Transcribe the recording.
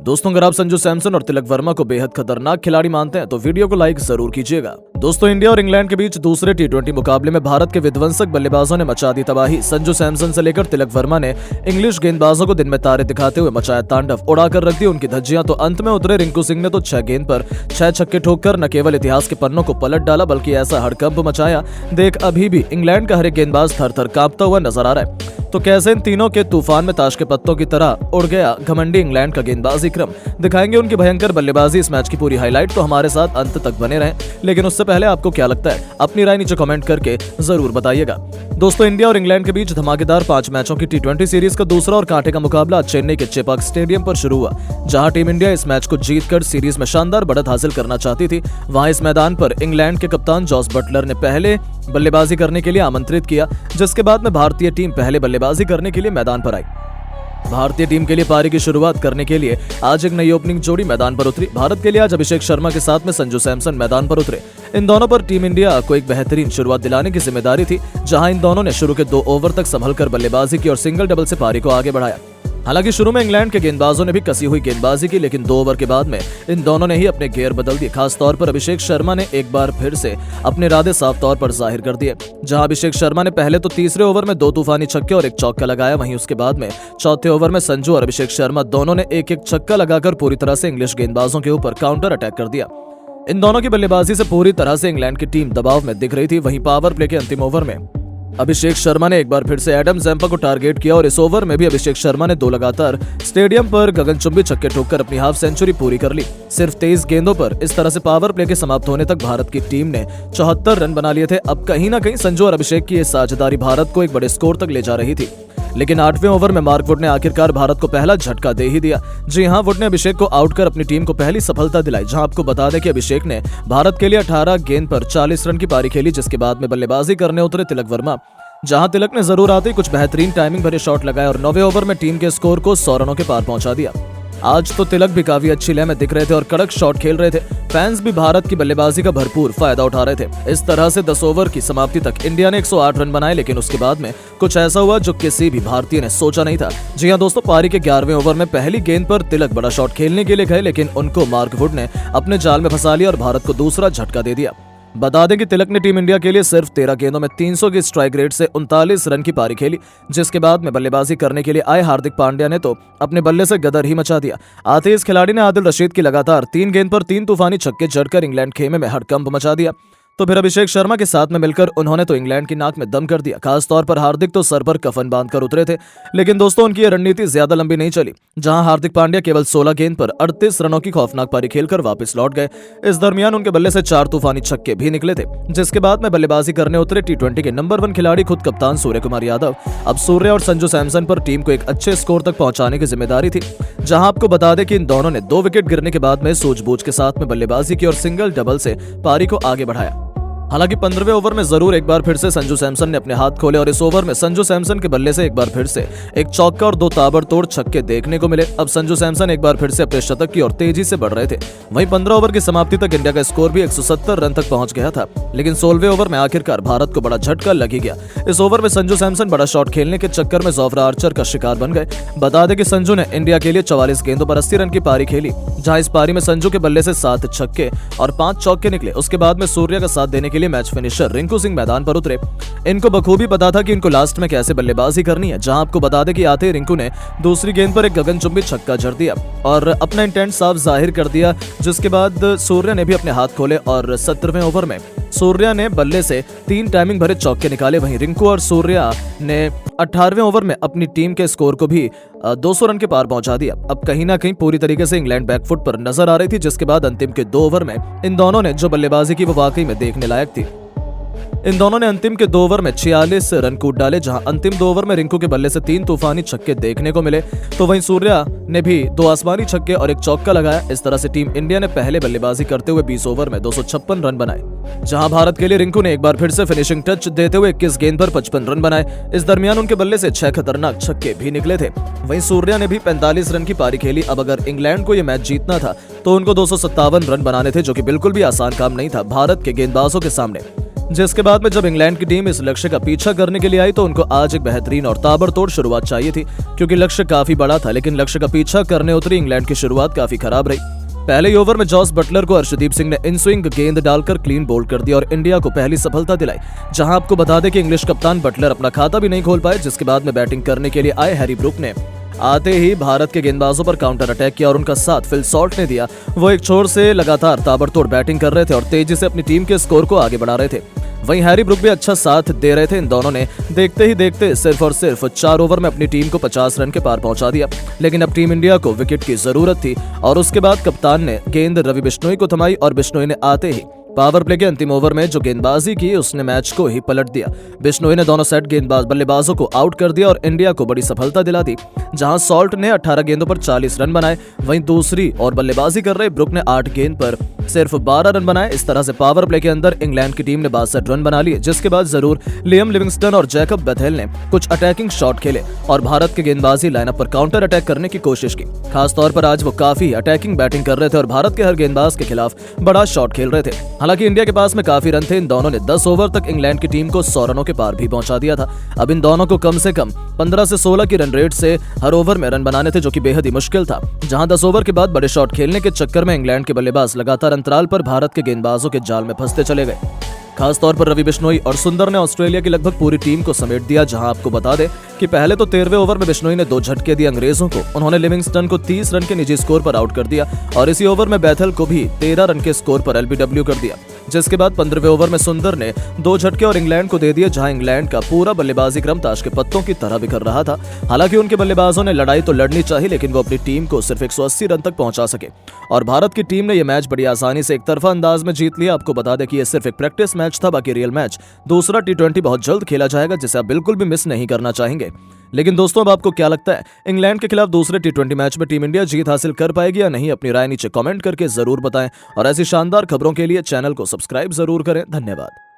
दोस्तों, अगर आप संजू सैमसन और तिलक वर्मा को बेहद खतरनाक खिलाड़ी मानते हैं तो वीडियो को लाइक जरूर कीजिएगा। दोस्तों, इंडिया और इंग्लैंड के बीच दूसरे टी20 मुकाबले में भारत के विध्वंसक बल्लेबाजों ने मचा दी तबाही। संजू सैमसन से लेकर तिलक वर्मा ने इंग्लिश गेंदबाजों को दिन में तारे दिखाते हुए मचाया तांडव, उड़ाकर रख दी उनकी धज्जियां। तो अंत में उतरे रिंकू सिंह ने तो 6 गेंद पर 6 छक्के ठोककर न केवल इतिहास के पन्नों को पलट डाला बल्कि ऐसा हड़कंप मचाया, देख अभी भी इंग्लैंड का हर एक गेंदबाज थर थर कांपता हुआ नजर आ रहा है। तो कैसे इन तीनों के तूफान में ताश के पत्तों की तरह उड़ गया घमंडी इंग्लैंड का गेंदबाजी क्रम। दिखाएंगे उनकी भयंकर बल्लेबाजी, इस मैच की पूरी हाईलाइट, तो हमारे साथ अंत तक बने रहें। लेकिन उससे पहले आपको क्या लगता है, अपनी राय नीचे कमेंट करके जरूर बताइएगा। दोस्तों, इंडिया और इंग्लैंड के बीच धमाकेदार 5 मैचों की टी20 सीरीज का दूसरा और कांटे का मुकाबला चेन्नई के चेपॉक स्टेडियम पर शुरू हुआ, जहां टीम इंडिया इस मैच को जीतकर सीरीज में शानदार बढ़त हासिल करना चाहती थी। वहां इस मैदान पर इंग्लैंड के कप्तान जॉस बटलर ने पहले बल्लेबाजी करने के लिए आमंत्रित किया, जिसके बाद में भारतीय टीम पहले बल्लेबाजी करने के लिए मैदान पर आई। भारतीय टीम के लिए पारी की शुरुआत करने के लिए आज एक नई ओपनिंग जोड़ी मैदान पर उतरी। भारत के लिए आज अभिषेक शर्मा के साथ में संजू सैमसन मैदान पर उतरे। इन दोनों पर टीम इंडिया को एक बेहतरीन शुरुआत दिलाने की जिम्मेदारी थी, जहां इन दोनों ने शुरू के 2 ओवर तक संभलकर बल्लेबाजी की और सिंगल डबल से पारी को आगे बढ़ाया। हालांकि शुरू में इंग्लैंड के गेंदबाजों ने भी कसी हुई गेंदबाजी की, लेकिन 2 ओवर के बाद में इन दोनों ने ही अपने गियर बदल दिए। खास तौर पर अभिषेक शर्मा ने एक बार फिर से अपने इरादे साफ तौर पर जाहिर कर दिए। जहां अभिषेक शर्मा ने पहले तो तीसरे ओवर में 2 तूफानी छक्के और 1 चौका लगाया, वहीं उसके बाद में चौथे ओवर में संजू और अभिषेक शर्मा दोनों ने एक एक छक्का लगाकर पूरी तरह से इंग्लिश गेंदबाजों के ऊपर काउंटर अटैक कर दिया। इन दोनों की बल्लेबाजी से पूरी तरह से इंग्लैंड की टीम दबाव में दिख रही थी। वहीं पावर प्ले के अंतिम ओवर में अभिषेक शर्मा ने एक बार फिर से एडम जैम्पा को टारगेट किया और इस ओवर में भी अभिषेक शर्मा ने 2 लगातार स्टेडियम पर गगनचुंबी छक्के ठोककर अपनी हाफ सेंचुरी पूरी कर ली। सिर्फ 23 गेंदों पर इस तरह से पावर प्ले के समाप्त होने तक भारत की टीम ने 74 रन बना लिए थे। अब कहीं ना कहीं संजू और अभिषेक की ये साझेदारी भारत को एक बड़े स्कोर तक ले जा रही थी, लेकिन 8वें ओवर में मार्क वुड ने आखिरकार भारत को पहला झटका दे ही दिया। जी हां, वुड ने अभिषेक को आउट कर अपनी टीम को पहली सफलता दिलाई। जहां आपको बता दें कि अभिषेक ने भारत के लिए 18 गेंद पर 40 रन की पारी खेली, जिसके बाद में बल्लेबाजी करने उतरे तिलक वर्मा। जहां तिलक ने जरूर आते ही कुछ बेहतरीन टाइमिंग भरे शॉट लगाए और 9वें ओवर में टीम के स्कोर को 100 रनों के पार पहुंचा दिया। आज तो तिलक भी काफी अच्छी लय में दिख रहे थे और कड़क शॉट खेल रहे थे। फैंस भी भारत की बल्लेबाजी का भरपूर फायदा उठा रहे थे। इस तरह से 10 ओवर की समाप्ति तक इंडिया ने 108 रन बनाए, लेकिन उसके बाद में कुछ ऐसा हुआ जो किसी भी भारतीय ने सोचा नहीं था। जी हां दोस्तों, पारी के 11वें ओवर में पहली गेंद पर तिलक बड़ा शॉट खेलने के लिए गए, लेकिन उनको मार्क वुड ने अपने जाल में फंसा लिया और भारत को दूसरा झटका दे दिया। बता दें कि तिलक ने टीम इंडिया के लिए सिर्फ 13 गेंदों में 300 की स्ट्राइक रेट से 39 रन की पारी खेली, जिसके बाद में बल्लेबाजी करने के लिए आए हार्दिक पांड्या ने तो अपने बल्ले से गदर ही मचा दिया। आते इस खिलाड़ी ने आदिल रशीद की लगातार 3 गेंद पर 3 तूफानी छक्के जड़कर इंग्लैंड खेमे में हड़कंप मचा दिया। तो फिर अभिषेक शर्मा के साथ में मिलकर उन्होंने तो इंग्लैंड की नाक में दम कर दिया। खास तौर पर हार्दिक तो सर पर कफन बांधकर उतरे थे, लेकिन दोस्तों उनकी ये रणनीति ज्यादा लंबी नहीं चली। जहां हार्दिक पांड्या केवल 16 गेंद पर 38 रनों की खौफनाक पारी खेलकर वापस लौट गए। इस दरमियान उनके बल्ले से 4 तूफानी छक्के भी निकले थे, जिसके बाद में बल्लेबाजी करने उतरे टी20 के नंबर 1 खिलाड़ी खुद कप्तान सूर्य कुमार यादव। अब सूर्य और संजू सैमसन पर टीम को एक अच्छे स्कोर तक पहुंचाने की जिम्मेदारी थी। जहां आपको बता दें कि इन दोनों ने 2 विकेट गिरने के बाद में सूझबूझ के साथ में बल्लेबाजी की और सिंगल डबल से पारी को आगे बढ़ाया। हालांकि 15वें ओवर में जरूर एक बार फिर से संजू सैमसन ने अपने हाथ खोले और इस ओवर में संजू सैमसन के बल्ले से एक बार फिर से एक चौका और 2 ताबड़तोड़ छक्के देखने को मिले। अब संजू सैमसन एक बार फिर से अपने शतक की ओर तेजी से बढ़ रहे थे। वहीं 15 ओवर की समाप्ति तक इंडिया का स्कोर भी 170 रन तक पहुंच गया था, लेकिन 16वें ओवर में आखिरकार भारत को बड़ा झटका लग ही गया। इस ओवर में संजू सैमसन बड़ा शॉट खेलने के चक्कर में जोफ्रा आर्चर का शिकार बन गए। बता दें कि संजू ने इंडिया के लिए 44 गेंदों पर 80 रन की पारी खेली, जहां इस पारी में संजू के बल्ले से 7 छक्के और 5 चौके निकले। उसके बाद में सूर्य का साथ देने के लिए मैच फिनिशर रिंकू सिंह मैदान पर उतरे। इनको बखूबी पता था कि इनको लास्ट में कैसे बल्लेबाजी करनी है। जहां आपको बता दें कि आते रिंकू ने दूसरी गेंद पर एक गगनचुंबी छक्का जड़ दिया और अपना इंटेंट साफ जाहिर कर दिया, जिसके बाद सूर्य ने भी अपने हाथ खोले और 17वें ओवर में सूर्या ने बल्ले से 3 टाइमिंग भरे चौके निकाले। वहीं रिंकू और सूर्या ने 18वें ओवर में अपनी टीम के स्कोर को भी 200 रन के पार पहुंचा दिया। अब कहीं ना कहीं पूरी तरीके से इंग्लैंड बैकफुट पर नजर आ रही थी, जिसके बाद अंतिम के 2 ओवर में इन दोनों ने जो बल्लेबाजी की वो वाकई में देखने लायक थी। इन दोनों ने अंतिम के 2 ओवर में 46 रन कूद डाले, जहां अंतिम 2 ओवर में रिंकू के बल्ले से 3 तूफानी छक्के देखने को मिले, तो वहीं सूर्या ने भी 2 आसमानी छक्के और 1 चौका लगाया। इस तरह से टीम इंडिया ने पहले बल्लेबाजी करते हुए 20 ओवर में 256 रन बनाए, जहां भारत के लिए रिंकू ने एक बार फिर से फिनिशिंग टच देते हुए 21 गेंद पर 55 रन बनाए। इस दरमियान उनके बल्ले से 6 खतरनाक छक्के भी निकले थे। वहीं सूर्या ने भी 45 रन की पारी खेली। अब अगर इंग्लैंड को यह मैच जीतना था तो उनको 257 रन बनाने थे, जो कि बिल्कुल भी आसान काम नहीं था भारत के गेंदबाजों के सामने। जिसके बाद में जब इंग्लैंड की टीम इस लक्ष्य का पीछा करने के लिए आई तो उनको आज एक बेहतरीन और ताबड़तोड़ शुरुआत चाहिए थी, क्योंकि लक्ष्य काफी बड़ा था। लेकिन लक्ष्य का पीछा करने उतरी इंग्लैंड की शुरुआत काफी खराब रही। पहले ही ओवर में जॉस बटलर को अर्शदीप सिंह ने इन स्विंग गेंद डालकर क्लीन बोल्ड कर दिया और इंडिया को पहली सफलता दिलाई। जहां आपको बता दें कि इंग्लिश कप्तान बटलर अपना खाता भी नहीं खोल पाए, जिसके बाद में बैटिंग करने के लिए आए हैरी ब्रूक ने आते ही भारत के गेंदबाजों पर काउंटर अटैक किया और उनका साथ फिल सॉल्ट ने दिया। वो एक छोर से लगातार ताबड़तोड़ बैटिंग कर रहे थे और तेजी से अपनी टीम के स्कोर को आगे बढ़ा रहे थे। वहीं हैरी ब्रूक भी अच्छा साथ दे रहे थे। इन दोनों ने देखते ही देखते सिर्फ और सिर्फ 4 ओवर में अपनी टीम को 50 रन के पार पहुंचा दिया। लेकिन अब टीम इंडिया को विकेट की जरूरत थी और उसके बाद कप्तान ने गेंद रवि बिश्नोई को थमाई और बिश्नोई ने आते ही पावर प्ले के अंतिम ओवर में जो गेंदबाजी की उसने मैच को ही पलट दिया। बिश्नोई ने दोनों सेट बल्लेबाजों को आउट कर दिया और इंडिया को बड़ी सफलता दिला दी। जहां सॉल्ट ने 18 गेंदों पर 40 रन बनाए, वहीं दूसरी और बल्लेबाजी कर रहे ब्रुक ने 8 गेंद पर सिर्फ 12 रन बनाए। इस तरह से पावर प्ले के अंदर इंग्लैंड की टीम ने 62 रन बना लिए, जिसके बाद जरूर लियम लिविंगस्टन और जैकब बेथेल ने कुछ अटैकिंग शॉट खेले और भारत के गेंदबाजी लाइनअप पर काउंटर अटैक करने की कोशिश की। खासतौर पर आज वो काफी अटैकिंग बैटिंग कर रहे थे और भारत के हर गेंदबाज के खिलाफ बड़ा शॉट खेल रहे थे। हालांकि इंडिया के पास में काफी रन थे। इन दोनों ने 10 ओवर तक इंग्लैंड की टीम को 100 रनों के पार भी पहुंचा दिया था। अब इन दोनों को कम से कम 15 से 16 की रन रेट से हर ओवर में रन बनाने थे, जो कि बेहद ही मुश्किल था। जहां 10 ओवर के बाद बड़े शॉट खेलने के चक्कर में इंग्लैंड के बल्लेबाज लगातार अंतराल पर भारत के गेंदबाजों के जाल में फंसते चले गए। खासतौर पर रवि बिश्नोई और सुंदर ने ऑस्ट्रेलिया की लगभग पूरी टीम को समेट दिया। जहां आपको बता दें कि पहले तो 13वें ओवर में बिश्नोई ने 2 झटके दिए अंग्रेजों को। उन्होंने लिविंगस्टन को 30 रन के निजी स्कोर पर आउट कर दिया और इसी ओवर में बेथल को भी 13 रन के स्कोर पर एलबीडब्ल्यू कर दिया। जिसके बाद 15वें ओवर में सुंदर ने 2 झटके और इंग्लैंड को दे दिए, जहां इंग्लैंड का पूरा बल्लेबाजी क्रम ताश के पत्तों की तरह बिखर रहा था। हालांकि उनके बल्लेबाजों ने लड़ाई तो लड़नी चाहिए, लेकिन वो अपनी टीम को सिर्फ 180 रन तक पहुंचा सके और भारत की टीम ने यह मैच बड़ी आसानी से एक तरफा अंदाज में जीत लिया। आपको बता दें कि यह सिर्फ एक प्रैक्टिस मैच था, बाकी रियल मैच दूसरा T20 बहुत जल्द खेला जाएगा, जिसे आप बिल्कुल भी मिस नहीं करना चाहेंगे। लेकिन दोस्तों, अब आपको क्या लगता है, इंग्लैंड के खिलाफ दूसरे T20 मैच में टीम इंडिया जीत हासिल कर पाएगी या नहीं? अपनी राय नीचे कमेंट करके जरूर बताएं और ऐसी शानदार खबरों के लिए चैनल को सब्सक्राइब जरूर करें। धन्यवाद।